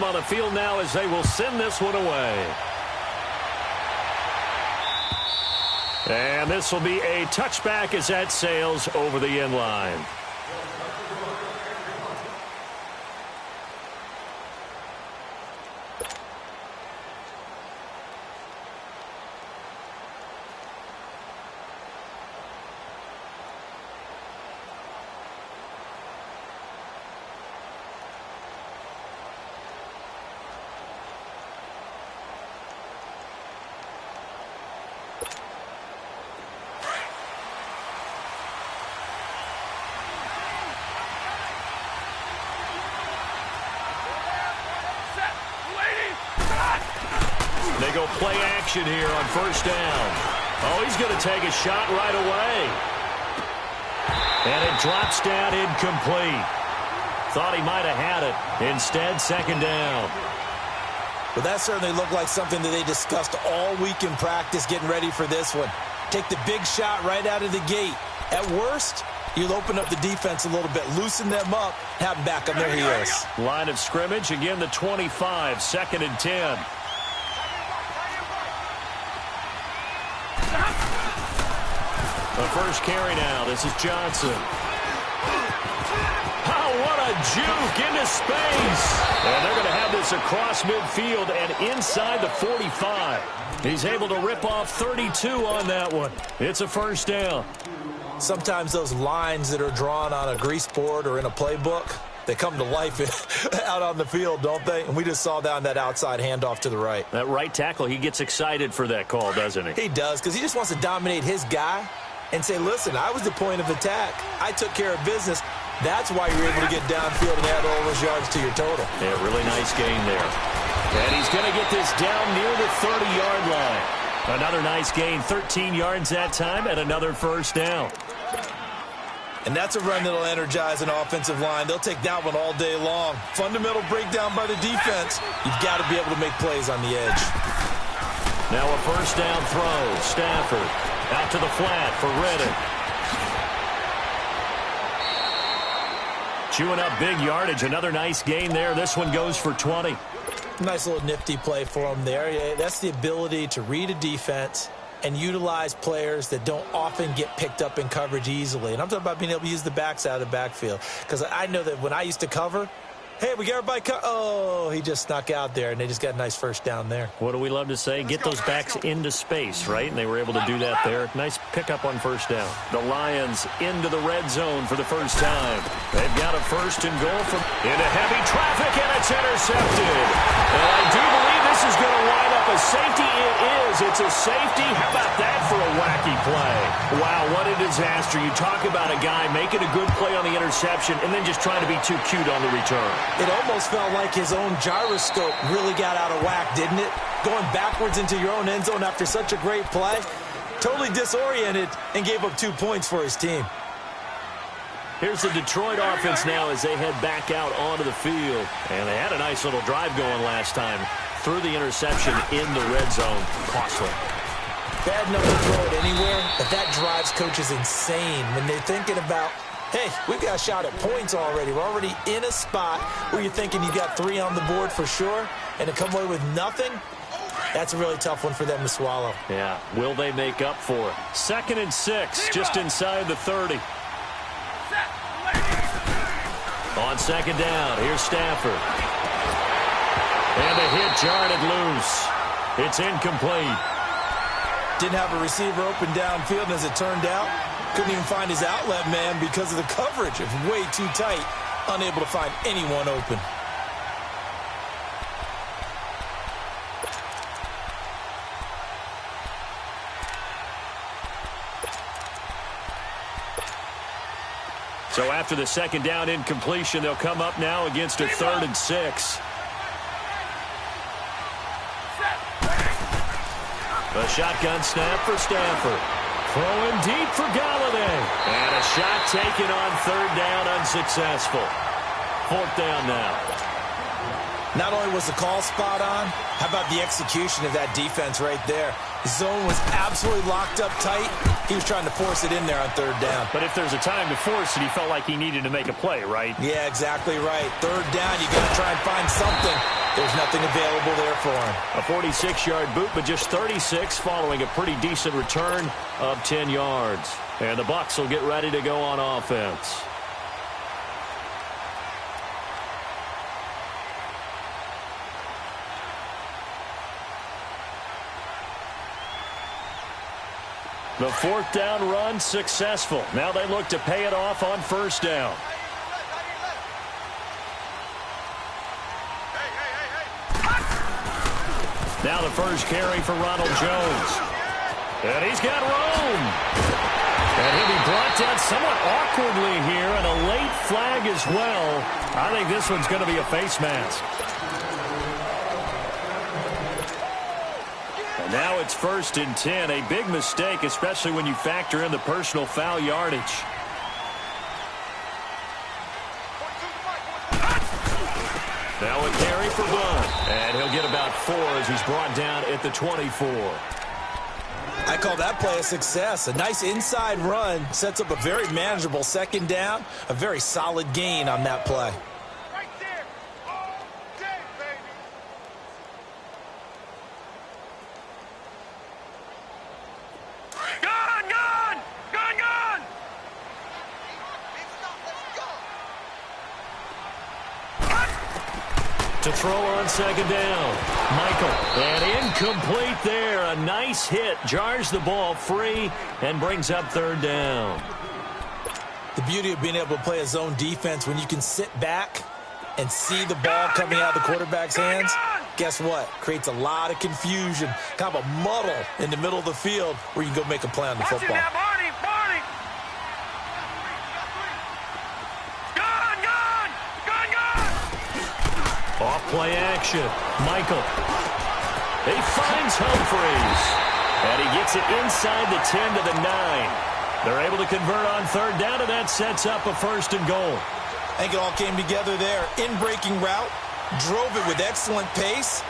on the field now as they will send this one away. And this will be a touchback as that sails over the end line. They go play action here on first down. Oh, he's going to take a shot right away. And it drops down incomplete. Thought he might have had it. Instead, second down. Well, that certainly looked like something that they discussed all week in practice getting ready for this one. Take the big shot right out of the gate. At worst, you'll open up the defense a little bit, loosen them up, have them back on their heels. Line of scrimmage, again the 25, 2nd and 10. The first carry now. This is Johnson. Oh, what a juke into space. And they're going to have this across midfield and inside the 45. He's able to rip off 32 on that one. It's a first down. Sometimes those lines that are drawn on a grease board or in a playbook, they come to life out on the field, don't they? And we just saw that on that outside handoff to the right. That right tackle, he gets excited for that call, doesn't he? He does, because he just wants to dominate his guy and say, listen, I was the point of attack. I took care of business. That's why you're able to get downfield and add all those yards to your total. Yeah, really nice gain there. And he's going to get this down near the 30-yard line. Another nice gain, 13 yards that time, and another first down. And that's a run that'll energize an offensive line. They'll take that one all day long. Fundamental breakdown by the defense. You've got to be able to make plays on the edge. Now a first down throw. Stafford out to the flat for Reddick. Chewing up big yardage. Another nice gain there. This one goes for 20. Nice little nifty play for him there. That's the ability to read a defense and utilize players that don't often get picked up in coverage easily. And I'm talking about being able to use the backs out of the backfield. Because I know that when I used to cover, hey, we got everybody oh, he just snuck out there, and they just got a nice first down there. What do we love to say? Get those backs into space, right? And they were able to do that there. Nice pickup on first down. The Lions into the red zone for the first time. They've got a first and goal from into heavy traffic, and it's intercepted. And I do believe this is going to wind up a safety. It is. It's a safety. How about that for a wacky play? Wow, what a disaster. You talk about a guy making a good play on the interception and then just trying to be too cute on the return. It almost felt like his own gyroscope really got out of whack, didn't it? Going backwards into your own end zone after such a great play. Totally disoriented and gave up 2 points for his team. Here's the Detroit offense now as they head back out onto the field. And they had a nice little drive going last time. Threw the interception in the red zone. Costly. Bad enough to throw it anywhere, but that drives coaches insane when they're thinking about, hey, we've got a shot at points already. We're already in a spot where you're thinking you got 3 on the board for sure, and to come away with nothing, that's a really tough one for them to swallow. Yeah, will they make up for it? 2nd and 6, just inside the 30. On second down, here's Stafford. And a hit jarred it loose. It's incomplete. Didn't have a receiver open downfield, and as it turned out, couldn't even find his outlet man because of the coverage. It was way too tight, unable to find anyone open. So after the second down incompletion, they'll come up now against a 3rd and 6. A shotgun snap for Stafford. Throwing deep for Galladay. And a shot taken on 3rd down, unsuccessful. 4th down now. Not only was the call spot on, how about the execution of that defense right there? The zone was absolutely locked up tight. He was trying to force it in there on 3rd down. But if there's a time to force it, he felt like he needed to make a play, right? Yeah, exactly right. 3rd down, you got to try and find something. There's nothing available there for him. A 46-yard boot, but just 36 following a pretty decent return of 10 yards. And the Bucs will get ready to go on offense. The fourth down run successful. Now they look to pay it off on first down. Now the first carry for Ronald Jones. And he's got room. And he'll be brought down somewhat awkwardly here, and a late flag as well. I think this one's going to be a face mask. And now it's 1st and 10. A big mistake, especially when you factor in the personal foul yardage. Now a carry for Blunt. And he'll get about 4 as he's brought down at the 24. I call that play a success. A nice inside run sets up a very manageable second down. A very solid gain on that play. Right there. All day, baby. Gone, gone! Gone, gone! To throw on second down. Michael. And incomplete there. A nice hit. Jars the ball free and brings up third down. The beauty of being able to play a zone defense when you can sit back and see the ball coming out of the quarterback's hands, guess what? Creates a lot of confusion, kind of a muddle in the middle of the field where you can go make a play on the football. Off play action. Michael. He finds Humphreys. And he gets it inside the 10 to the 9. They're able to convert on third down, and that sets up a 1st and goal. I think it all came together there. In-breaking route. Drove it with excellent pace.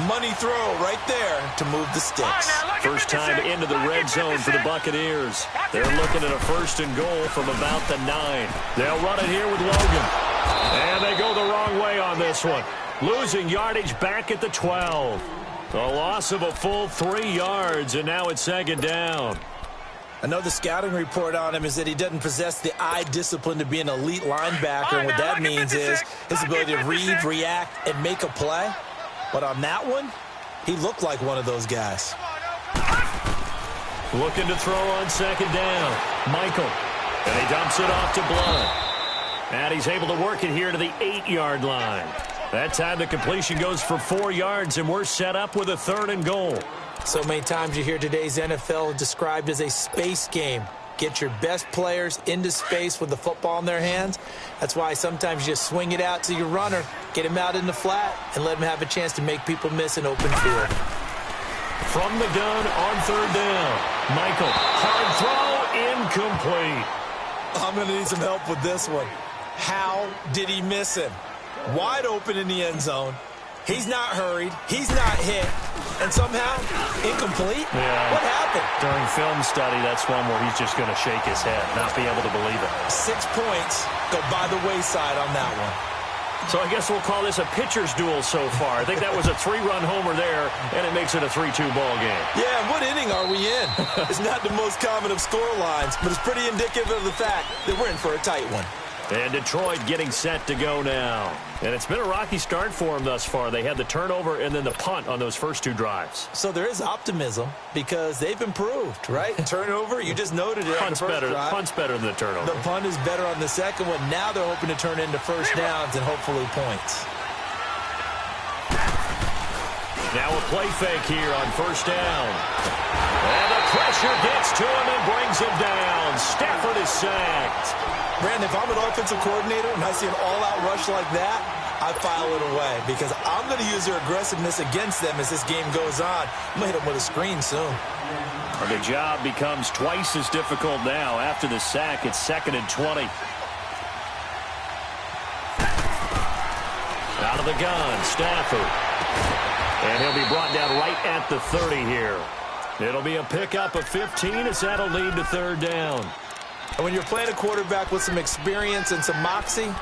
Money throw right there to move the sticks. First time into the red zone for the Buccaneers. They're looking at a 1st and goal from about the 9. They'll run it here with Logan. And they go the wrong way on this one. Losing yardage back at the 12. A loss of a full 3 yards, and now it's second down. Another scouting report on him is that he doesn't possess the eye discipline to be an elite linebacker. And what that means is his ability to read, react, and make a play. But on that one, he looked like one of those guys. Looking to throw on second down. Michael. And he dumps it off to Blunt. And he's able to work it here to the 8-yard line. That time the completion goes for 4 yards, and we're set up with a 3rd and goal. So many times you hear today's NFL described as a space game. Get your best players into space with the football in their hands. That's why sometimes you just swing it out to your runner, get him out in the flat, and let him have a chance to make people miss an open field. From the gun on third down. Michael, hard throw, incomplete. I'm going to need some help with this one. How did he miss him? Wide open in the end zone. He's not hurried. He's not hit. And somehow, incomplete? Yeah. What happened? During film study, that's one where he's just going to shake his head, not be able to believe it. 6 points go by the wayside on that one. So I guess we'll call this a pitcher's duel so far. I think that was a 3-run homer there, and it makes it a 3-2 ball game. Yeah, what inning are we in? It's not the most common of score lines, but it's pretty indicative of the fact that we're in for a tight one. And Detroit getting set to go now. And it's been a rocky start for them thus far. They had the turnover and then the punt on those first 2 drives. So there is optimism because they've improved, right? Turnover, you just noted it. Punt's better than the turnover. The punt is better on the second one. Now they're hoping to turn into first downs and hopefully points. Now a play fake here on first down. And the pressure gets to him and brings him down. Stafford is sacked. Brandon, if I'm an offensive coordinator and I see an all-out rush like that, I file it away because I'm going to use their aggressiveness against them as this game goes on. I'm going to hit them with a screen soon. And the job becomes twice as difficult now. After the sack, it's 2nd and 20. Out of the gun, Stafford. And he'll be brought down right at the 30 here. It'll be a pickup of 15 as that'll lead to third down. And when you're playing a quarterback with some experience and some moxie,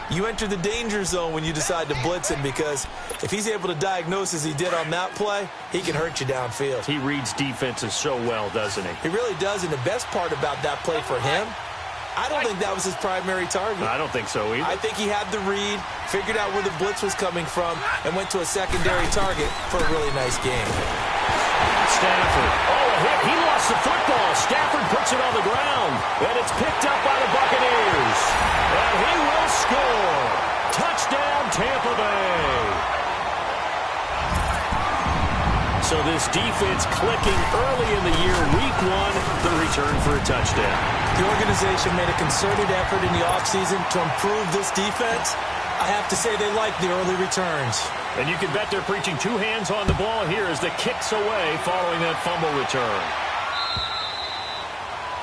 You enter the danger zone when you decide to blitz him, because if he's able to diagnose as he did on that play, he can hurt you downfield. He reads defenses so well, doesn't he? He really does, and the best part about that play for him, I don't think that was his primary target. I don't think so either. I think he had the read, figured out where the blitz was coming from, and went to a secondary target for a really nice game. Stafford. Oh, a hit. He lost the football. Stafford puts it on the ground, and it's picked up by the Buccaneers. And he will score. Touchdown, Tampa Bay. So this defense clicking early in the year, week 1, the return for a touchdown. The organization made a concerted effort in the offseason to improve this defense. I have to say they like the early returns. And you can bet they're preaching 2 hands on the ball here as the kick's away following that fumble return.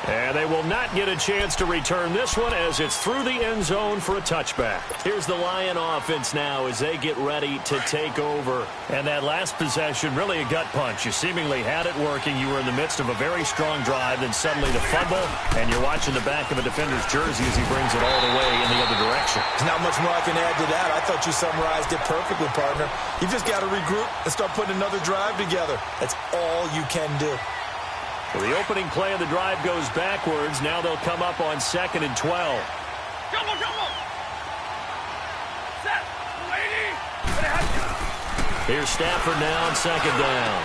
And they will not get a chance to return this one as it's through the end zone for a touchback. Here's the Lion offense now as they get ready to take over. And that last possession, really a gut punch. You seemingly had it working. You were in the midst of a very strong drive, then suddenly the fumble, and you're watching the back of a defender's jersey as he brings it all the way in the other direction. There's not much more I can add to that. I thought you summarized it perfectly, partner. You just got to regroup and start putting another drive together. That's all you can do. Well, the opening play of the drive goes backwards. Now they'll come up on 2nd and 12. Come on, come on. Set, lady. Here's Stafford now on 2nd down.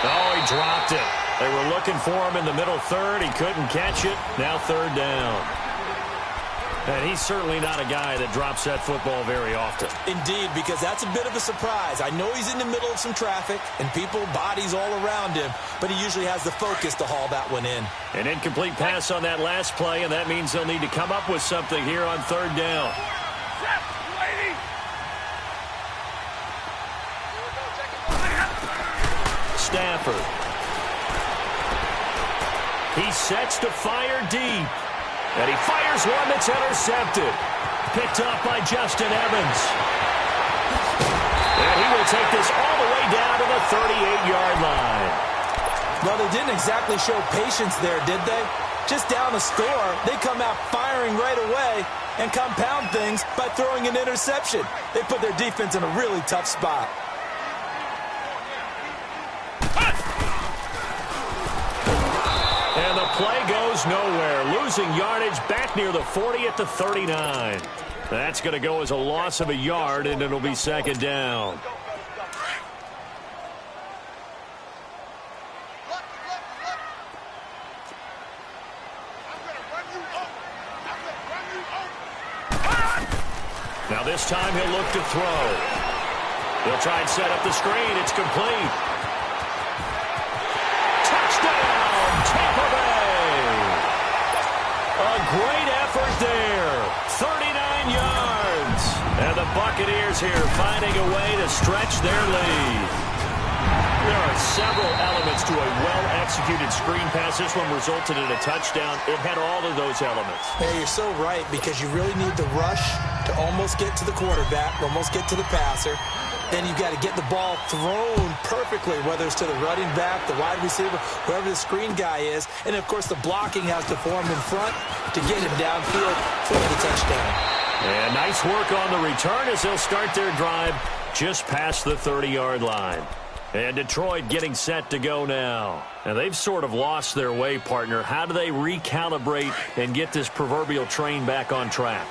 Oh, he dropped it. They were looking for him in the middle third. He couldn't catch it. Now 3rd down. And he's certainly not a guy that drops that football very often. Indeed, because that's a bit of a surprise. I know he's in the middle of some traffic and people, bodies all around him, but he usually has the focus to haul that one in. An incomplete pass on that last play, and that means they'll need to come up with something here on 3rd down. Set, lady. Stafford. He sets to fire deep. And he fires one that's intercepted. Picked up by Justin Evans. And he will take this all the way down to the 38-yard line. Well, they didn't exactly show patience there, did they? Just down a score, they come out firing right away and compound things by throwing an interception. They put their defense in a really tough spot. And the play goes nowhere. Losing yardage back near the 40 at the 39. That's going to go as a loss of a yard, and it'll be 2nd down. Now this time he'll look to throw. He'll try and set up the screen. It's complete. Touchdown, Tampa Bay. A great effort there. 39 yards. And the Buccaneers here finding a way to stretch their lead. There are several elements to a well-executed screen pass. This one resulted in a touchdown. It had all of those elements. Yeah, you're so right, because you really need the rush to almost get to the quarterback, almost get to the passer. Then you've got to get the ball thrown perfectly, whether it's to the running back, the wide receiver, whoever the screen guy is. And, of course, the blocking has to form in front to get him downfield for the touchdown. And nice work on the return as they'll start their drive just past the 30-yard line. And Detroit getting set to go now. And they've sort of lost their way, partner. How do they recalibrate and get this proverbial train back on track?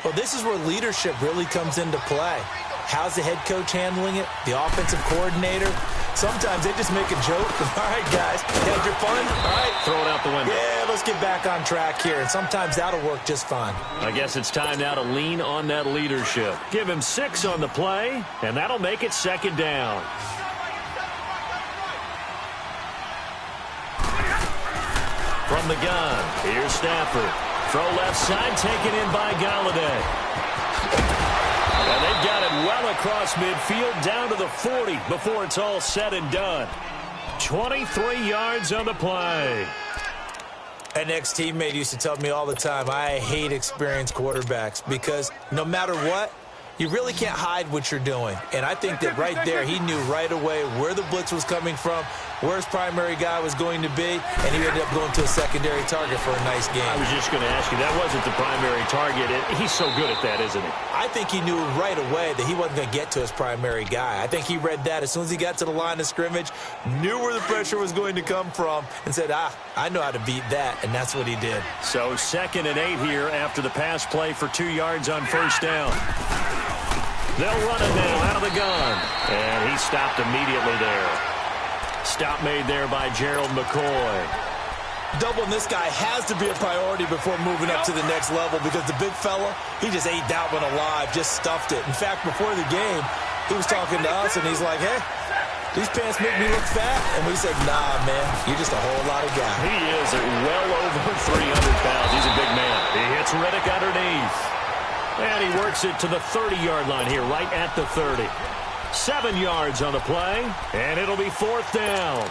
Well, this is where leadership really comes into play. How's the head coach handling it? The offensive coordinator? Sometimes they just make a joke. All right, guys, had your fun? All right. Throw it out the window. Yeah, let's get back on track here. And sometimes that'll work just fine. I guess it's time now to lean on that leadership. Give him 6 on the play, and that'll make it 2nd down. From the gun, here's Stafford. Throw left side, taken in by Galladay. And they've got it well across midfield, down to the 40 before it's all said and done. 23 yards on the play. An ex-teammate used to tell me all the time, I hate experienced quarterbacks because no matter what, You really can't hide what you're doing. And I think that right there, he knew right away where the blitz was coming from, where his primary guy was going to be, and he ended up going to a secondary target for a nice game. I was just going to ask you, that wasn't the primary target. He's so good at that, isn't he? I think he knew right away that he wasn't going to get to his primary guy. I think he read that as soon as he got to the line of scrimmage, knew where the pressure was going to come from, and said, I know how to beat that, and that's what he did. So 2nd and 8 here after the pass play for 2 yards on first down. They'll run it now out of the gun. And he stopped immediately there. Stop made there by Gerald McCoy. Doubling this guy has to be a priority before moving up to the next level because the big fella, he just ate that one alive, just stuffed it. In fact, before the game, he was talking to us, and he's like, hey, these pants make me look fat. And we said, nah, man, you're just a whole lot of guy. He is well over 300 pounds. He's a big man. He hits Riddick underneath. And he works it to the 30-yard line here, right at the 30. 7 yards on the play, and it'll be 4th down.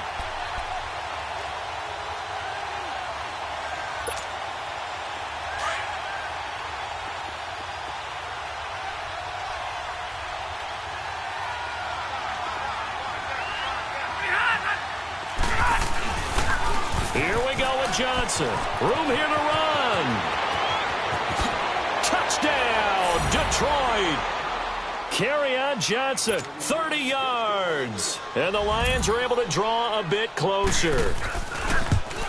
Here we go with Johnson. Room here to run. Touchdown, Detroit. Kerryon Johnson, 30 yards. And the Lions are able to draw a bit closer.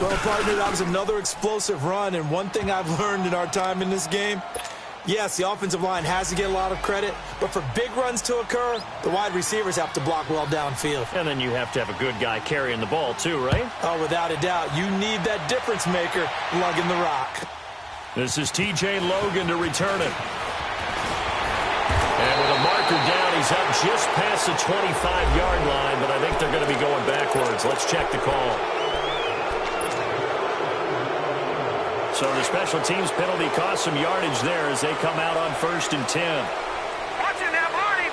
Well, partner, that was another explosive run. And one thing I've learned in our time in this game, yes, the offensive line has to get a lot of credit, but for big runs to occur, the wide receivers have to block well downfield. And then you have to have a good guy carrying the ball too, right? Oh, without a doubt. You need that difference maker lugging the rock. This is T.J. Logan to return it. And with a marker down, he's up just past the 25-yard line, but I think they're going to be going backwards. Let's check the call. So the special teams penalty cost some yardage there as they come out on 1st and 10. Watch it now, Marty!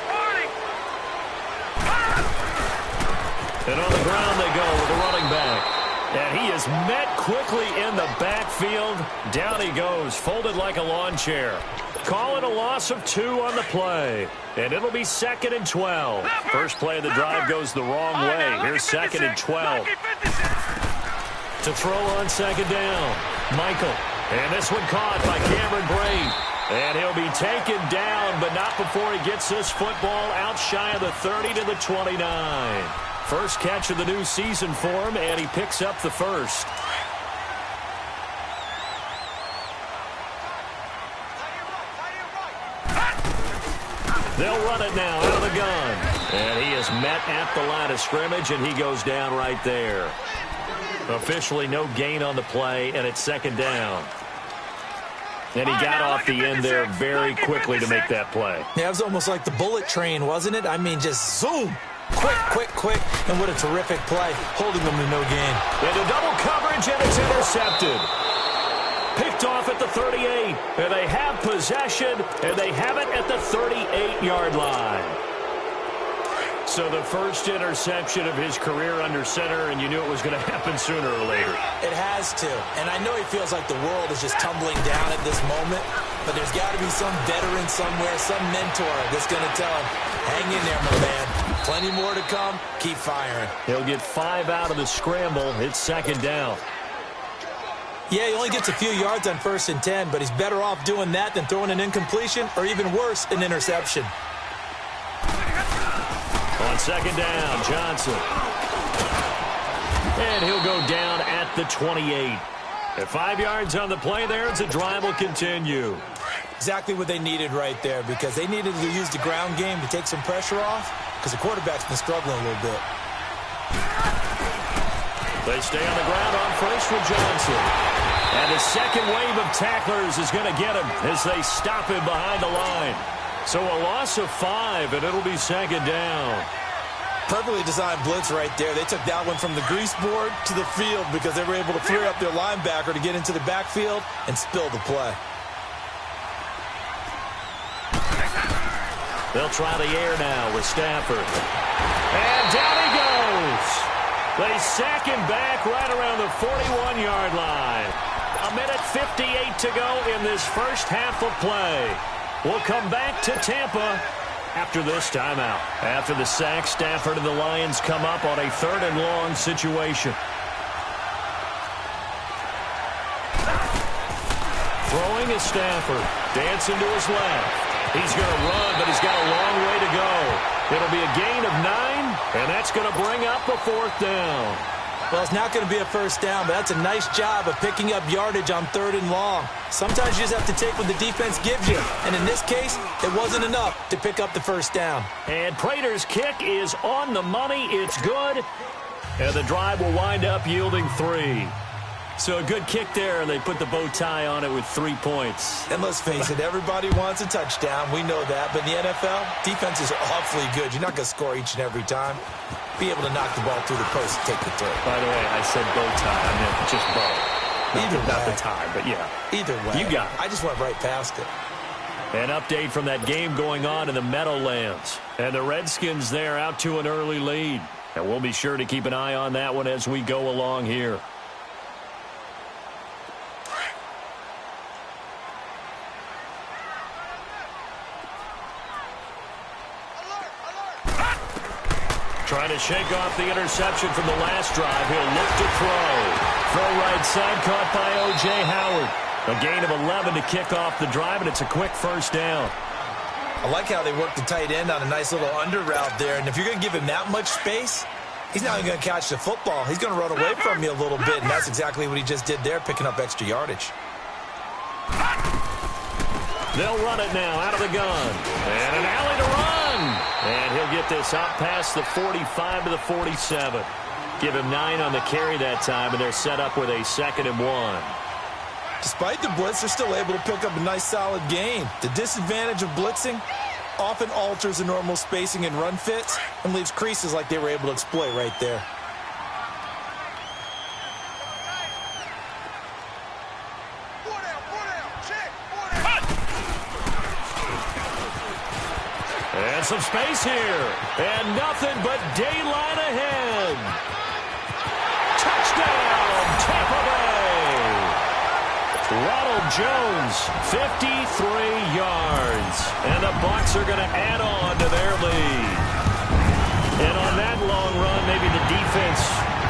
And on the ground they go with the running back. And he is met quickly in the backfield. Down he goes, folded like a lawn chair. Call it a loss of 2 on the play. And it'll be 2nd and 12. First play of the drive goes the wrong way. Here's 2nd and 12. To throw on 2nd down. Michael. And this one caught by Cameron Brate. And he'll be taken down, but not before he gets this football out shy of the 30 to the 29. First catch of the new season for him, and he picks up the first. They'll run it now out of the gun. And he is met at the line of scrimmage, and he goes down right there. Officially no gain on the play, and it's 2nd down. And he got off the end there very quickly to make that play. Yeah, it was almost like the bullet train, wasn't it? I mean, just zoom. Quick. And what a terrific play, holding them to no gain. Into double coverage, and it's intercepted. Picked off at the 38. And they have possession, and they have it at the 38-yard line. So the first interception of his career under center, and you knew it was going to happen sooner or later. It has to. And I know he feels like the world is just tumbling down at this moment, but there's got to be some veteran somewhere, some mentor that's going to tell him, hang in there, my man. Plenty more to come. Keep firing. He'll get 5 out of the scramble. It's 2nd down. Yeah, he only gets a few yards on 1st and 10, but he's better off doing that than throwing an incompletion or even worse, an interception. On 2nd down, Johnson. And he'll go down at the 28. At 5 yards on the play there, the drive will continue. Exactly what they needed right there, because they needed to use the ground game to take some pressure off, because the quarterback's been struggling a little bit. They stay on the ground on first with Johnson. And the second wave of tacklers is going to get him as they stop him behind the line. So a loss of 5, and it'll be 2nd down. Perfectly designed blitz right there. They took that one from the grease board to the field because they were able to free up their linebacker to get into the backfield and spill the play. They'll try the air now with Stafford. And down he goes. They sack him back right around the 41-yard line. 1:58 to go in this first half of play. will come back to Tampa after this timeout. After the sack, Stafford and the Lions come up on a 3rd and long situation. Throwing is Stafford. Dancing to his left. He's going to run, but he's got a long way to go. It'll be a gain of 9, and that's going to bring up a 4th down. Well, it's not going to be a first down, but that's a nice job of picking up yardage on 3rd and long. Sometimes you just have to take what the defense gives you, and in this case, it wasn't enough to pick up the first down. And Prater's kick is on the money. It's good, and the drive will wind up yielding 3. So a good kick there, and they put the bow tie on it with 3 points. And let's face it, everybody wants a touchdown. We know that. But in the NFL, defense is awfully good. You're not going to score each and every time. Be able to knock the ball through the post and take the throw. By the way, I said bow tie. I meant just bow. Not the tie, but yeah. Either way. You got it. I just went right past it. An update from that game going on in the Meadowlands. And the Redskins there out to an early lead. And we'll be sure to keep an eye on that one as we go along here. Trying to shake off the interception from the last drive. He'll look to throw. Throw right side caught by O.J. Howard. A gain of 11 to kick off the drive, and it's a quick first down. I like how they work the tight end on a nice little under route there. And if you're going to give him that much space, he's not even going to catch the football. He's going to run away from you a little bit, and that's exactly what he just did there, picking up extra yardage. They'll run it now out of the gun. And an alley to run. And he'll get this out past the 45 to the 47. Give him 9 on the carry that time, and they're set up with a 2nd and 1. Despite the blitz, they're still able to pick up a nice solid gain. The disadvantage of blitzing often alters the normal spacing and run fits and leaves creases like they were able to exploit right there. And some space here. And nothing but daylight ahead. Touchdown, Tampa Bay. Ronald Jones, 53 yards. And the Bucs are going to add on to their lead. And on that long run, maybe the defense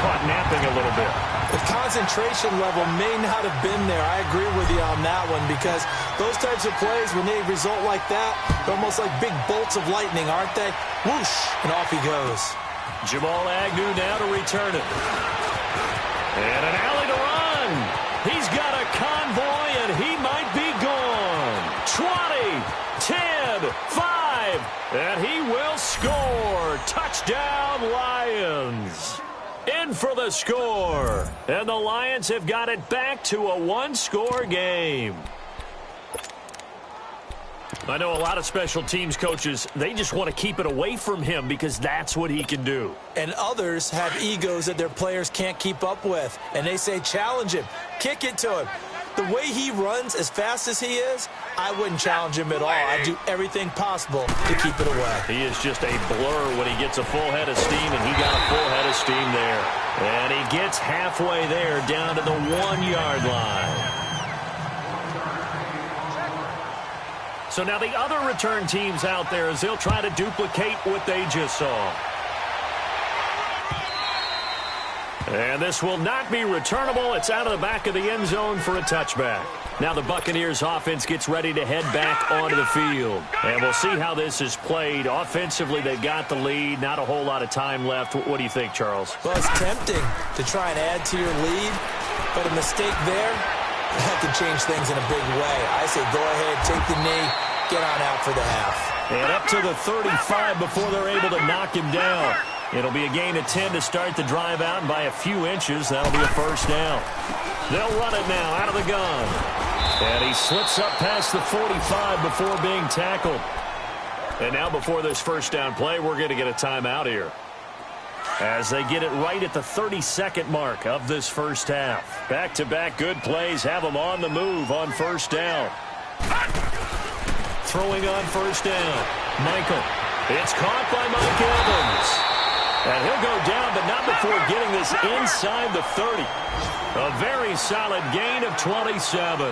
caught napping a little bit. The concentration level may not have been there. I agree with you on that one because those types of plays, when they result like that, they're almost like big bolts of lightning, aren't they? Whoosh, and off he goes. Jamal Agnew now to return it. And an alley to run. He's got a convoy, and he might be gone. 20, 10, 5, and he will score. Touchdown, Lions. In for the score. And the Lions have got it back to a 1-score game. I know a lot of special teams coaches, they just want to keep it away from him because that's what he can do. And others have egos that their players can't keep up with. And they say, challenge him. Kick it to him. The way he runs as fast as he is, I wouldn't challenge him at all. I'd do everything possible to keep it away. He is just a blur when he gets a full head of steam, and he got a full head of steam there. And he gets halfway there down to the 1-yard line. So now the other return teams out there as they'll try to duplicate what they just saw. And this will not be returnable. It's out of the back of the end zone for a touchback. Now the Buccaneers offense gets ready to head back onto the field. And we'll see how this is played. Offensively, they've got the lead. Not a whole lot of time left. What do you think, Charles? Well, it's tempting to try and add to your lead. But a mistake there, that can change things in a big way. I say go ahead, take the knee, get on out for the half. And up to the 35 before they're able to knock him down. It'll be a gain of 10 to start the drive out, and by a few inches, that'll be a first down. They'll run it now out of the gun. And he slips up past the 45 before being tackled. And now before this first down play, we're going to get a timeout here. As they get it right at the 32nd mark of this first half. Back-to-back good plays have them on the move on first down. Throwing on first down. Michael. It's caught by Mike Evans. And he'll go down, but not before getting this inside the 30. A very solid gain of 27.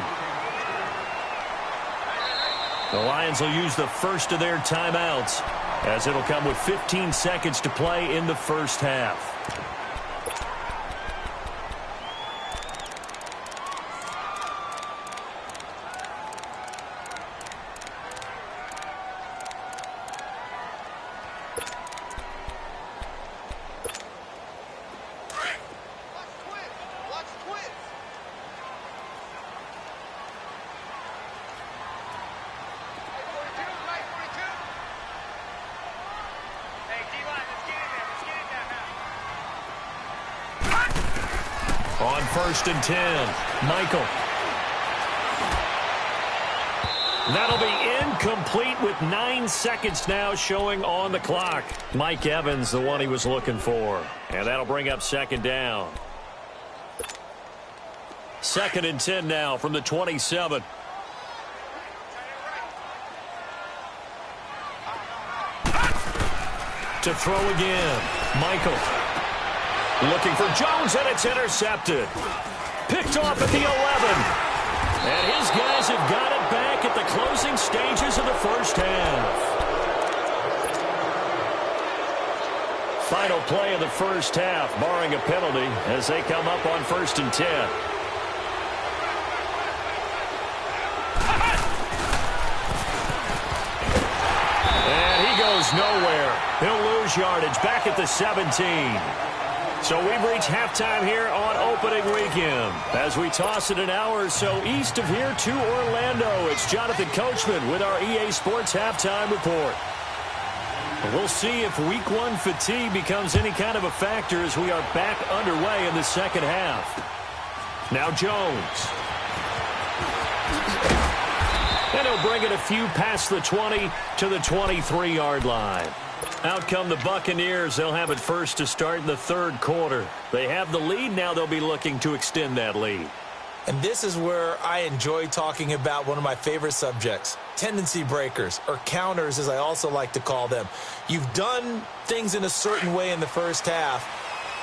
The Lions will use the first of their timeouts, as it'll come with 15 seconds to play in the first half. On 1st and 10, Michael. That'll be incomplete with 9 seconds now showing on the clock. Mike Evans, the one he was looking for. And that'll bring up 2nd down. 2nd and 10 now from the 27. To throw again, Michael. Looking for Jones, and it's intercepted. Picked off at the 11. And his guys have got it back at the closing stages of the first half. Final play of the first half, barring a penalty, as they come up on 1st and 10. And he goes nowhere. He'll lose yardage back at the 17. So we've reached halftime here on opening weekend. As we toss it an hour or so east of here to Orlando, it's Jonathan Coachman with our EA Sports Halftime Report. We'll see if Week 1 fatigue becomes any kind of a factor as we are back underway in the second half. Now Jones. And he'll bring it a few past the 20 to the 23-yard line. Out come the Buccaneers. They'll have it first to start in the third quarter. They have the lead. Now they'll be looking to extend that lead. And this is where I enjoy talking about one of my favorite subjects, tendency breakers, or counters as I also like to call them. You've done things in a certain way in the first half,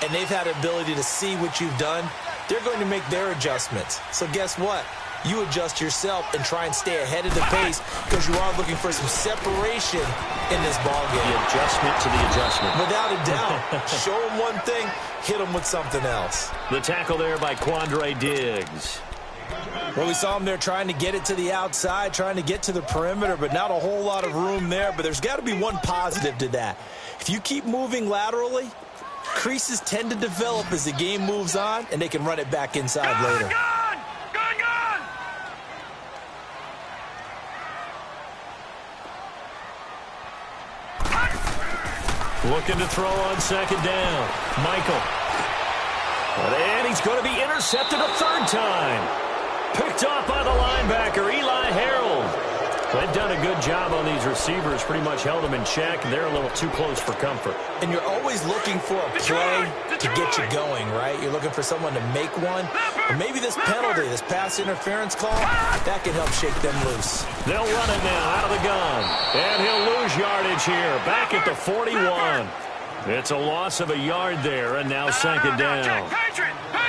and they've had the ability to see what you've done. They're going to make their adjustments. So guess what? You adjust yourself and try and stay ahead of the pace because you are looking for some separation in this ballgame. The adjustment to the adjustment. Without a doubt. Show them one thing, hit them with something else. The tackle there by Quandre Diggs. Well, we saw him there trying to get it to the outside, trying to get to the perimeter, but not a whole lot of room there. But there's got to be one positive to that. If you keep moving laterally, creases tend to develop as the game moves on, and they can run it back inside later. Looking to throw on 2nd down. Michael. And he's going to be intercepted a 3rd time. Picked off by the linebacker, Eli Harold. They've done a good job on these receivers, pretty much held them in check, and they're a little too close for comfort. And you're always looking for a play to get you going, right? You're looking for someone to make one. Or maybe this penalty, this pass interference call, that can help shake them loose. They'll run it now out of the gun. And he'll lose yardage here, back at the 41. It's a loss of a yard there, and now 2nd down.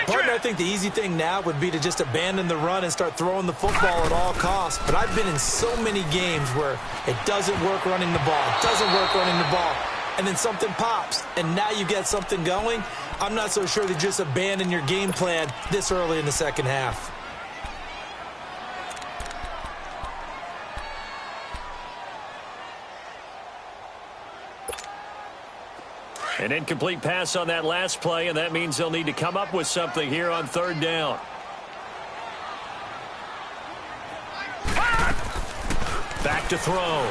Partner, I think the easy thing now would be to just abandon the run and start throwing the football at all costs. But I've been in so many games where it doesn't work running the ball, and then something pops, and now you get something going. I'm not so sure to just abandon your game plan this early in the second half. An incomplete pass on that last play, and that means they'll need to come up with something here on 3rd down. Back to throw.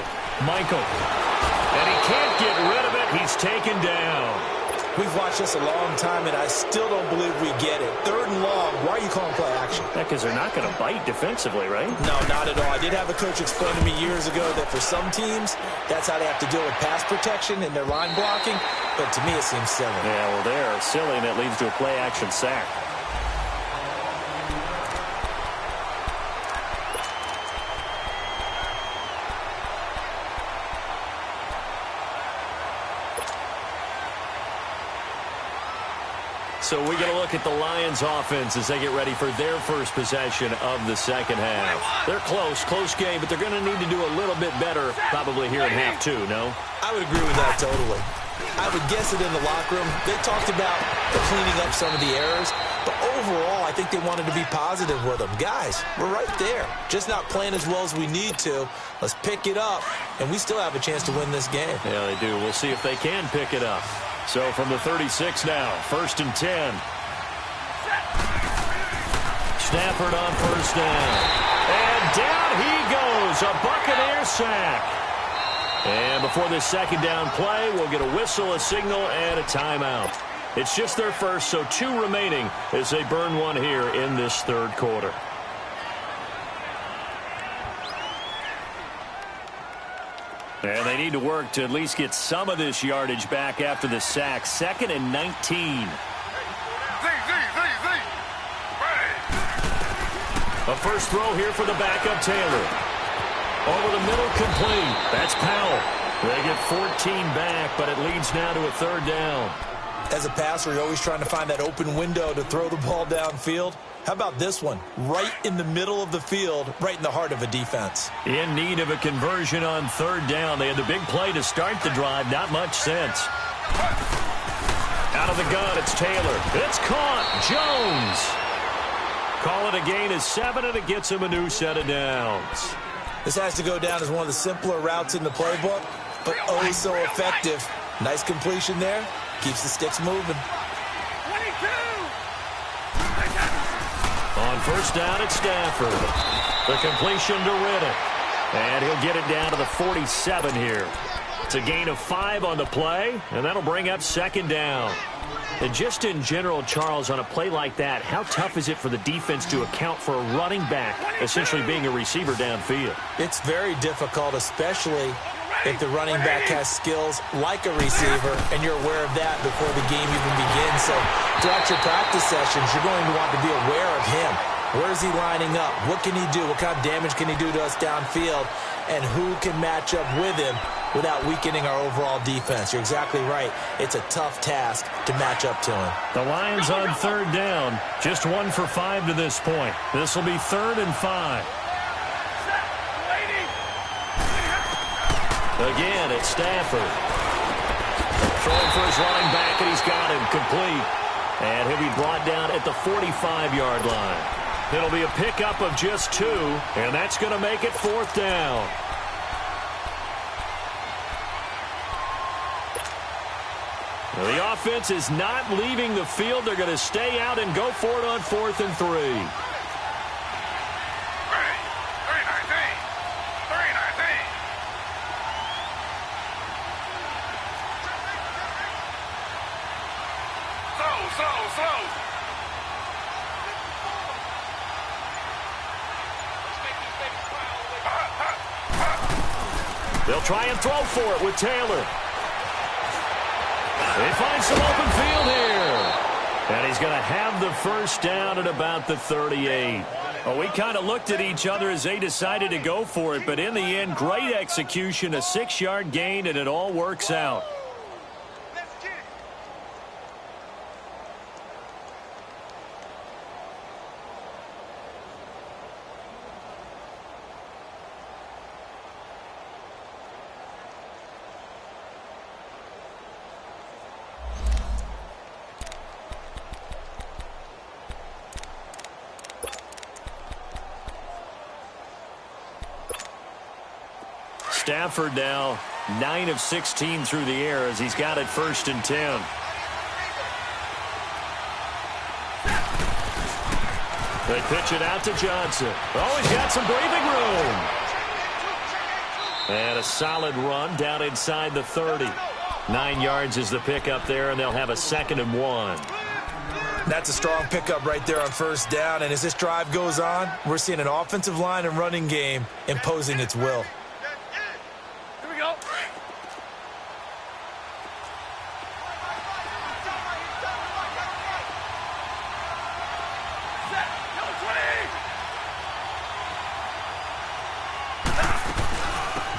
Michael. And he can't get rid of it. He's taken down. We've watched this a long time, and I still don't believe we get it. 3rd and long. Why are you calling play action? Yeah, because they're not going to bite defensively, right? No, not at all. I did have a coach explain to me years ago that for some teams, that's how they have to deal with pass protection and their line blocking. But to me, it seems silly. Yeah, well, they're silly, and it leads to a play action sack. So we get a look at the Lions offense as they get ready for their first possession of the second half. They're close game, but they're going to need to do a little bit better probably here in half two, no? I would agree with that totally. I would guess it in the locker room. They talked about cleaning up some of the errors, but overall I think they wanted to be positive with them. Guys, we're right there. Just not playing as well as we need to. Let's pick it up, and we still have a chance to win this game. Yeah, they do. We'll see if they can pick it up. So from the 36 now, 1st and 10. Stafford on first down. And down he goes, a Buccaneer sack. And before this second down play, we'll get a whistle, a signal, and a timeout. It's just their first, so 2 remaining as they burn one here in this third quarter. And they need to work to at least get some of this yardage back after the sack. 2nd and 19. A first throw here for the backup Taylor. Over the middle, complete. That's Powell. They get 14 back, but it leads now to a 3rd down. As a passer, you're always trying to find that open window to throw the ball downfield. How about this one? Right in the middle of the field, right in the heart of a defense. In need of a conversion on 3rd down. They had the big play to start the drive. Not much sense. Out of the gun, it's Taylor. It's caught. Jones. Call it a gain of 7, and it gets him a new set of downs. This has to go down as one of the simpler routes in the playbook, but oh so effective. Nice completion there. Keeps the sticks moving. 22. On first down, it's Stafford. The completion to Riddick. And he'll get it down to the 47 here. It's a gain of 5 on the play, and that'll bring up 2nd down. And just in general, Charles, on a play like that, how tough is it for the defense to account for a running back essentially being a receiver downfield? It's very difficult, especially if the running back has skills like a receiver, and you're aware of that before the game even begins. So throughout your practice sessions, you're going to want to be aware of him. Where is he lining up? What can he do? What kind of damage can he do to us downfield? And who can match up with him without weakening our overall defense? You're exactly right. It's a tough task to match up to him. The Lions on 3rd down. Just 1 for 5 to this point. This will be 3rd and 5. Again, it's Stafford. Throwing for his running back, and he's got him complete. And he'll be brought down at the 45-yard line. It'll be a pickup of just 2, and that's going to make it 4th down. The offense is not leaving the field. They're going to stay out and go for it on 4th and 3. They'll try and throw for it with Taylor. They find some open field here. And he's going to have the first down at about the 38. Well, we kind of looked at each other as they decided to go for it, but in the end, great execution, a 6-yard gain, and it all works out. Stafford now 9 of 16 through the air as he's got it 1st and 10. They pitch it out to Johnson. Oh, he's got some breathing room. And a solid run down inside the 30. 9 yards is the pickup there, and they'll have a 2nd and 1. That's a strong pickup right there on first down. And as this drive goes on, we're seeing an offensive line and running game imposing its will.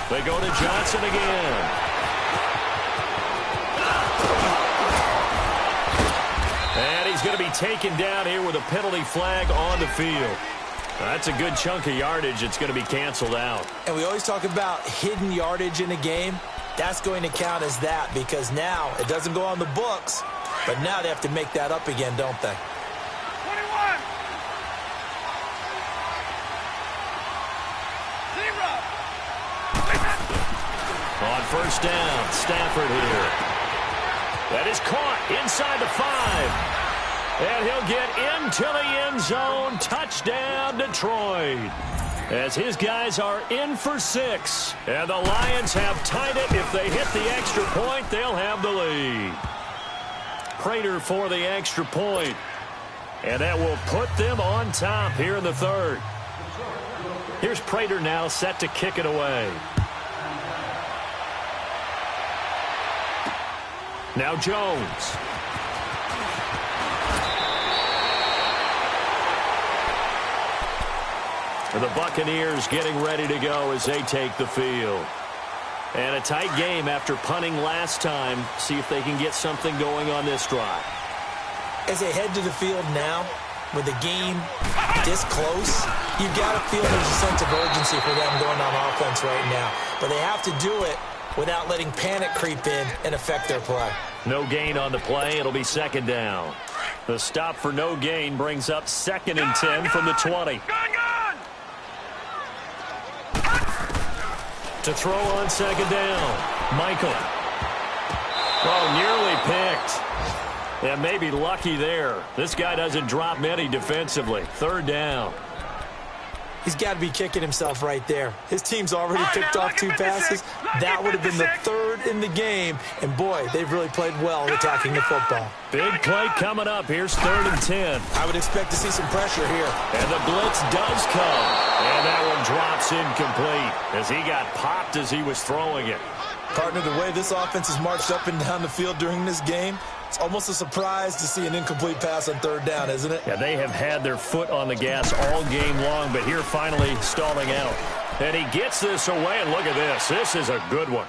They go to Johnson again. And he's going to be taken down here with a penalty flag on the field. That's a good chunk of yardage. It's going to be canceled out. And we always talk about hidden yardage in a game. That's going to count as that because now it doesn't go on the books, but now they have to make that up again, don't they? 21. 0. On first down, Stafford here. That is caught inside the 5. And he'll get into the end zone. Touchdown, Detroit. As his guys are in for 6. And the Lions have tied it. If they hit the extra point, they'll have the lead. Prater for the extra point. And that will put them on top here in the 3rd. Here's Prater now set to kick it away. Now Jones. The Buccaneers getting ready to go as they take the field. And a tight game after punting last time. See if they can get something going on this drive. As they head to the field now, with the game this close, you've got to feel there's a sense of urgency for them going on offense right now. But they have to do it without letting panic creep in and affect their play. No gain on the play. It'll be 2nd down. The stop for no gain brings up 2nd and 10 from the 20. To throw on 2nd down. Michael. Oh, nearly picked. Yeah, maybe lucky there. This guy doesn't drop many defensively. 3rd down. He's got to be kicking himself right there. His team's already picked off 2 passes. That would have been the 3rd in the game. And, boy, they've really played well attacking the football. Big play coming up. Here's 3rd and 10. I would expect to see some pressure here. And the blitz does come. And that one drops incomplete as he got popped as he was throwing it. Partner, the way this offense has marched up and down the field during this game, it's almost a surprise to see an incomplete pass on 3rd down, isn't it? Yeah, they have had their foot on the gas all game long, but here finally stalling out. And he gets this away, and look at this. This is a good one.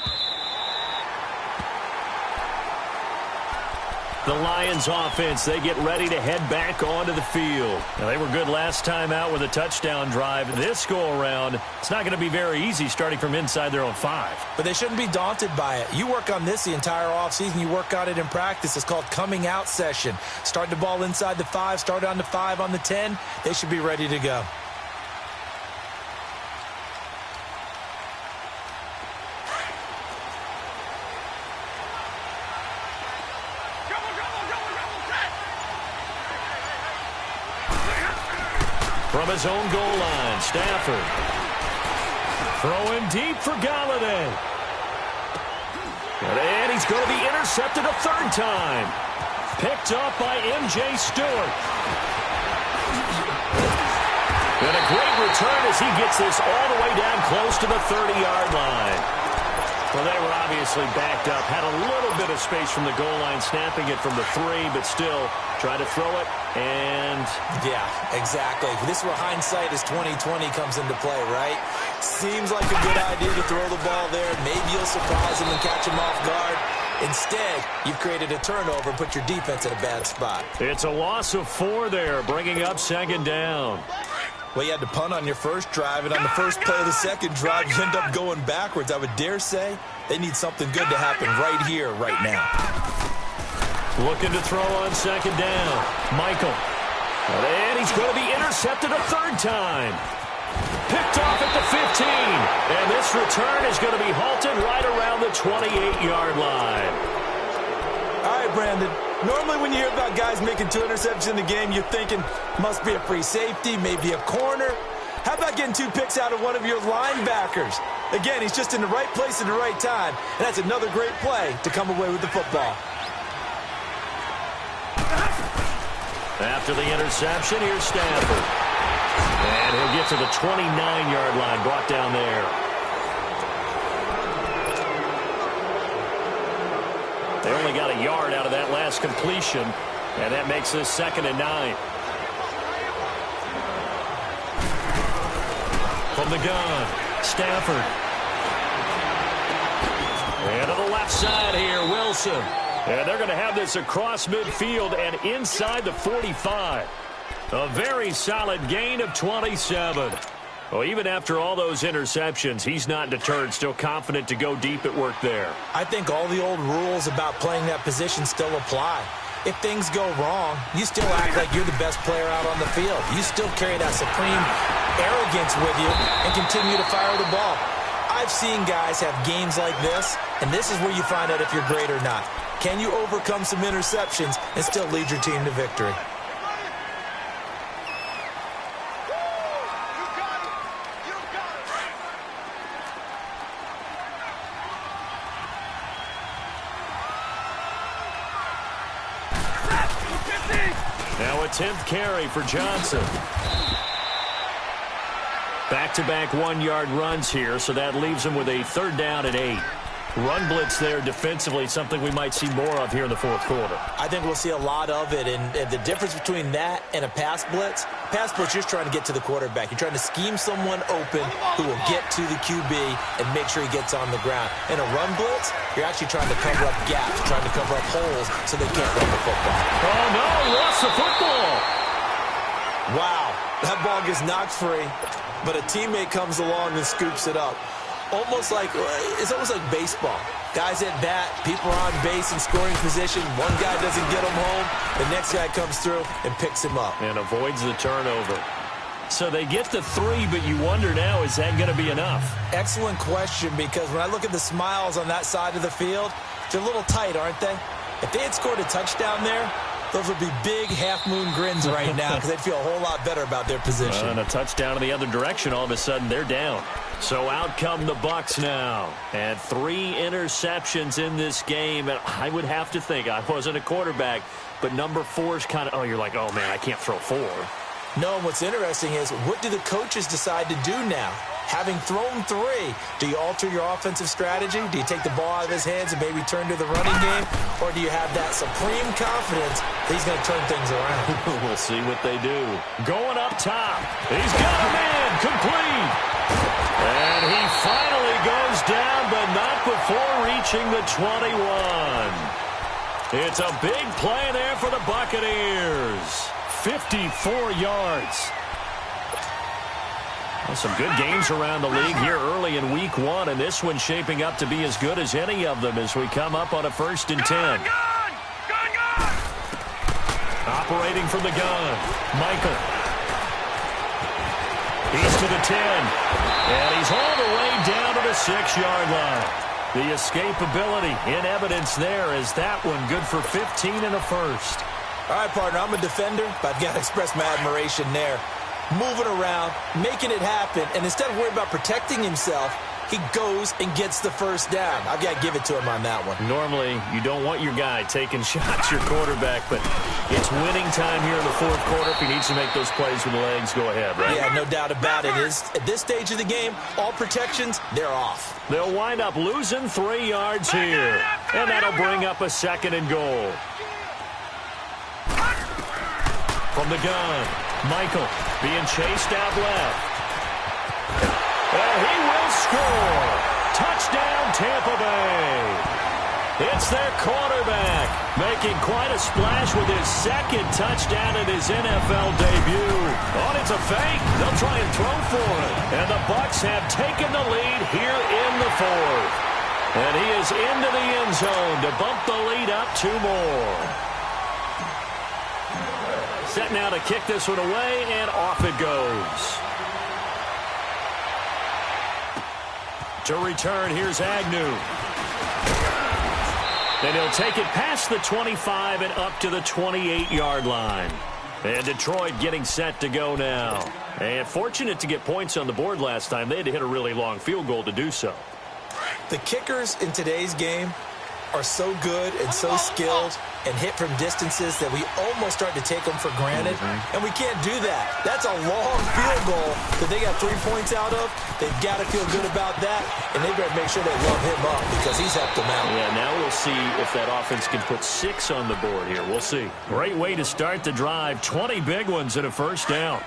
The Lions offense, they get ready to head back onto the field. Now, they were good last time out with a touchdown drive. This go-around, it's not going to be very easy starting from inside their own 5. But they shouldn't be daunted by it. You work on this the entire offseason. You work on it in practice. It's called coming out session. Start the ball inside the 5, start on the 5, on the 10. They should be ready to go. From his own goal line, Stafford. Throwing deep for Galladay. And he's going to be intercepted a 3rd time. Picked up by M.J. Stewart. And a great return as he gets this all the way down close to the 30-yard line. Well, they were obviously backed up. Had a little bit of space from the goal line, snapping it from the 3, but still trying to throw it. And yeah, exactly. This is where hindsight is 20/20 comes into play, right? Seems like a good idea to throw the ball there. Maybe you'll surprise him and catch him off guard. Instead, you've created a turnover and put your defense in a bad spot. It's a loss of 4 there, bringing up 2nd down. Well, you had to punt on your first drive, and on the first play of the second drive, you end up going backwards. I would dare say they need something good to happen right here, right now. Looking to throw on 2nd down. Michael. And he's going to be intercepted a 3rd time. Picked off at the 15. And this return is going to be halted right around the 28-yard line. All right, Brandon. Normally when you hear about guys making 2 interceptions in the game, you're thinking must be a free safety, maybe a corner. How about getting 2 picks out of one of your linebackers? Again, he's just in the right place at the right time. And that's another great play to come away with the football. After the interception, here's Stafford. And he'll get to the 29-yard line, brought down there. They only got a yard out of that last completion, and that makes this 2nd and 9. From the gun, Stafford. And to the left side here, Wilson. And they're going to have this across midfield and inside the 45. A very solid gain of 27. Well, even after all those interceptions, he's not deterred, still confident to go deep at work there. I think all the old rules about playing that position still apply. If things go wrong, you still act like you're the best player out on the field. You still carry that supreme arrogance with you and continue to fire the ball. I've seen guys have games like this, and this is where you find out if you're great or not. Can you overcome some interceptions and still lead your team to victory? Now a 10th carry for Johnson. Back-to-back one-yard runs here, so that leaves him with a 3rd down and 8. Run blitz there defensively, something we might see more of here in the 4th quarter. I think we'll see a lot of it, and the difference between that and a pass blitz, you're just trying to get to the quarterback. You're trying to scheme someone open who will get to the QB and make sure he gets on the ground. In a run blitz, you're actually trying to cover up gaps, trying to cover up holes so they can't run the football. Oh, no, lost the football. Wow, that ball gets knocked free, but a teammate comes along and scoops it up. It's almost like baseball. Guys at bat, people are on base in scoring position. One guy doesn't get him home. The next guy comes through and picks him up. And avoids the turnover. So they get the 3, but you wonder now, is that going to be enough? Excellent question, because when I look at the smiles on that side of the field, they're a little tight, aren't they? If they had scored a touchdown there, those would be big half-moon grins right now because they'd feel a whole lot better about their position. And a touchdown in the other direction, all of a sudden they're down. So out come the Bucs now. And 3 interceptions in this game. And I would have to think, I wasn't a quarterback, but number 4 is kind of, you're like, oh, man, I can't throw 4. No, and what's interesting is, what do the coaches decide to do now? Having thrown 3, do you alter your offensive strategy? Do you take the ball out of his hands and maybe turn to the running game? Or do you have that supreme confidence that he's going to turn things around? We'll see what they do. Going up top. He's got a man complete. And he finally goes down, but not before reaching the 21. It's a big play there for the Buccaneers. 54 yards. Well, some good games around the league here early in week 1, and this one's shaping up to be as good as any of them as we come up on a 1st and 10. Operating from the gun, Michael. He's to the 10, and he's all the way down to the 6-yard line. The escapability in evidence there is that one good for 15 and a 1st. All right, partner, I'm a defender, but I've got to express my admiration there. Moving around, making it happen, and instead of worrying about protecting himself, he goes and gets the 1st down. I've got to give it to him on that one. Normally, you don't want your guy taking shots, your quarterback, but it's winning time here in the 4th quarter. If he needs to make those plays with the legs, go ahead, right? Yeah, no doubt about it. At this stage of the game, all protections, they're off. They'll wind up losing 3 yards here, and that'll bring up a 2nd and goal. From the gun, Michael being chased out left. And he will score. Touchdown, Tampa Bay. It's their quarterback making quite a splash with his 2nd touchdown in his NFL debut. Oh, it's a fake. They'll try and throw for it. And the Bucs have taken the lead here in the 4th. And he is into the end zone to bump the lead up 2 more. Set now to kick this one away, and off it goes. To return, here's Agnew. And he'll take it past the 25 and up to the 28-yard line. And Detroit getting set to go now. And fortunate to get points on the board last time. They had to hit a really long field goal to do so. The kickers in today's game are so good and so skilled and hit from distances that we almost start to take them for granted. And we can't do that. That's a long field goal that they got 3 points out of. They've got to feel good about that, and they've got to make sure they love him up because he's helped them out. Yeah, now we'll see if that offense can put 6 on the board here. We'll see. Great way to start the drive. 20 big ones and a 1st down.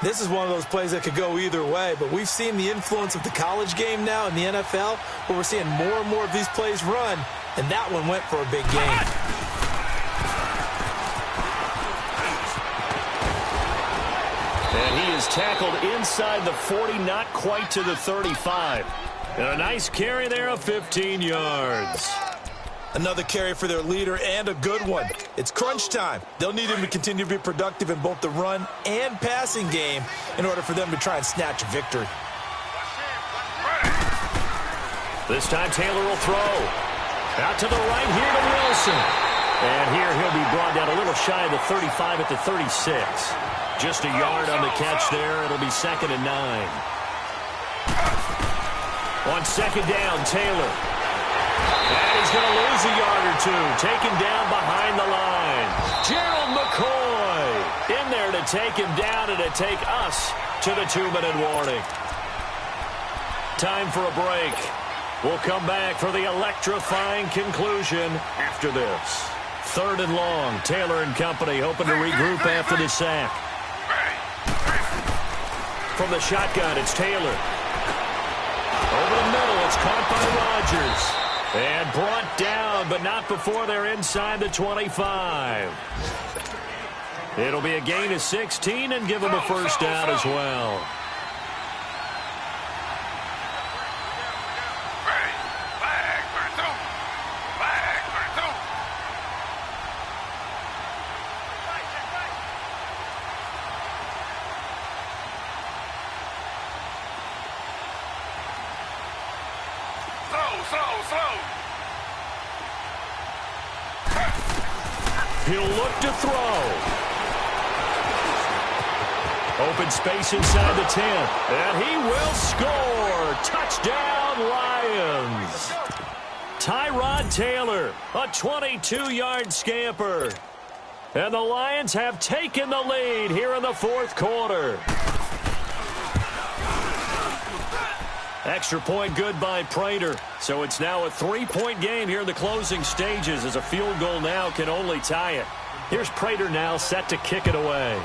This is one of those plays that could go either way, but we've seen the influence of the college game now in the NFL, where we're seeing more and more of these plays run And that one went for a big gain. And he is tackled inside the 40, not quite to the 35. And a nice carry there of 15 yards. Another carry for their leader and a good one. It's crunch time. They'll need him to continue to be productive in both the run and passing game in order for them to try and snatch a victory. This time Taylor will throw. Out to the right here to Wilson. And here he'll be brought down a little shy of the 35 at the 36. Just a yard on the catch there. It'll be 2nd and 9. On 2nd down, Taylor. And he's going to lose a yard or two. Taken down behind the line. Gerald McCoy in there to take him down and to take us to the 2-minute warning. Time for a break. We'll come back for the electrifying conclusion after this. 3rd and long. Taylor and company hoping to regroup after the sack. From the shotgun, it's Taylor. Over the middle, it's caught by Rodgers. And brought down, but not before they're inside the 25. It'll be a gain of 16 and give them a first down as well. He'll look to throw. Open space inside the 10. And he will score. Touchdown, Lions. Tyrod Taylor, a 22-yard scamper. And the Lions have taken the lead here in the 4th quarter. Extra point good by Prater. So it's now a 3-point game here in the closing stages as a field goal now can only tie it. Here's Prater now set to kick it away.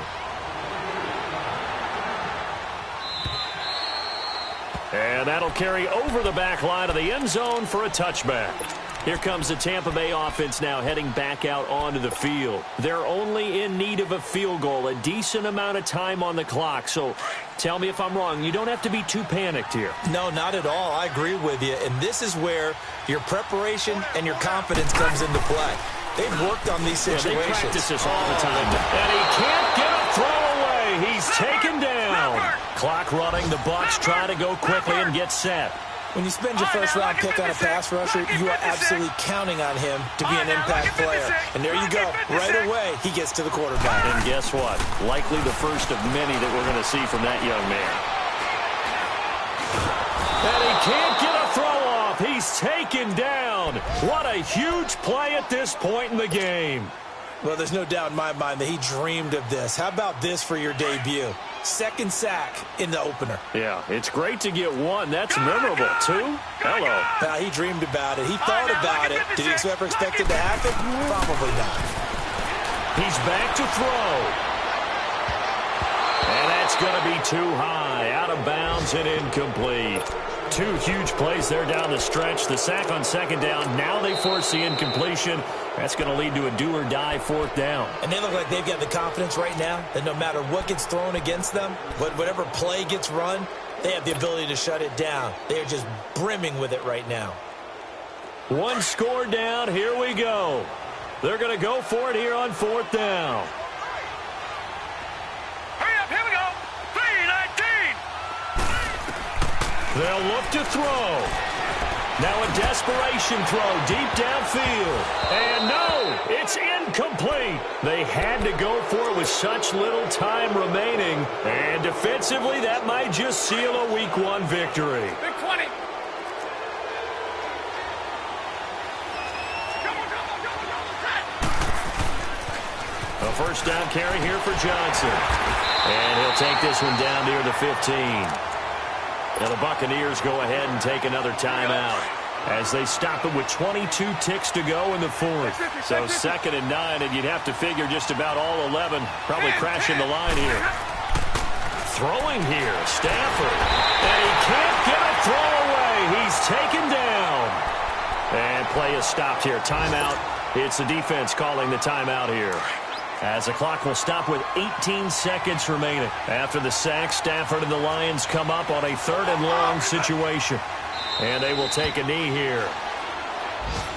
And that'll carry over the back line of the end zone for a touchback. Here comes the Tampa Bay offense now heading back out onto the field. They're only in need of a field goal, a decent amount of time on the clock. So tell me if I'm wrong. You don't have to be too panicked here. No, not at all. I agree with you. And this is where your preparation and your confidence comes into play. They've worked on these situations. Yeah, they practice this all the time. And he can't get a throw away. He's taken down. Clock running. The Bucs try to go quickly and get set. When you spend your first-round pick on a pass rusher, you are absolutely counting on him to be an impact player. And there you go. Right away, he gets to the quarterback. And guess what? Likely the first of many that we're going to see from that young man. And he can't get a throw off. He's taken down. What a huge play at this point in the game. Well, there's no doubt in my mind that he dreamed of this. How about this for your debut? 2nd sack in the opener. Yeah, it's great to get 1. That's memorable. 2? Hello. He dreamed about it. He thought about it. Did he ever expect it to happen? Probably not. He's back to throw. And that's going to be too high. Out of bounds and incomplete. 2 huge plays there down the stretch. The sack on 2nd down. Now they force the incompletion. That's going to lead to a do-or-die 4th down. And they look like they've got the confidence right now that no matter what gets thrown against them, whatever play gets run, they have the ability to shut it down. They are just brimming with it right now. 1 score down. Here we go. They're going to go for it here on 4th down. Hurry up, here we go. 3-19. They'll look to throw. Now a desperation throw deep downfield. And no, it's incomplete. They had to go for it with such little time remaining. And defensively, that might just seal a Week 1 victory. Big 20. A first down carry here for Johnson. And he'll take this one down near the 15. Now the Buccaneers go ahead and take another timeout as they stop it with 22 ticks to go in the 4th. So 2nd and 9, and you'd have to figure just about all 11 probably crashing the line here. Throwing here, Stafford. And he can't get a throw away. He's taken down. And play is stopped here. Timeout. It's the defense calling the timeout here. As the clock will stop with 18 seconds remaining. After the sack, Stafford and the Lions come up on a 3rd and long situation. And they will take a knee here.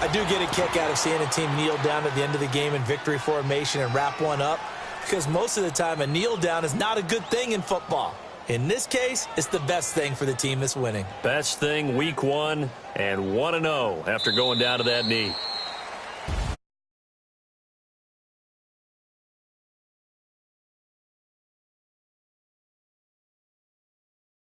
I do get a kick out of seeing a team kneel down at the end of the game in victory formation and wrap one up, because most of the time a kneel down is not a good thing in football. In this case, it's the best thing for the team that's winning. Best thing week 1 and 1-0 after going down to that knee.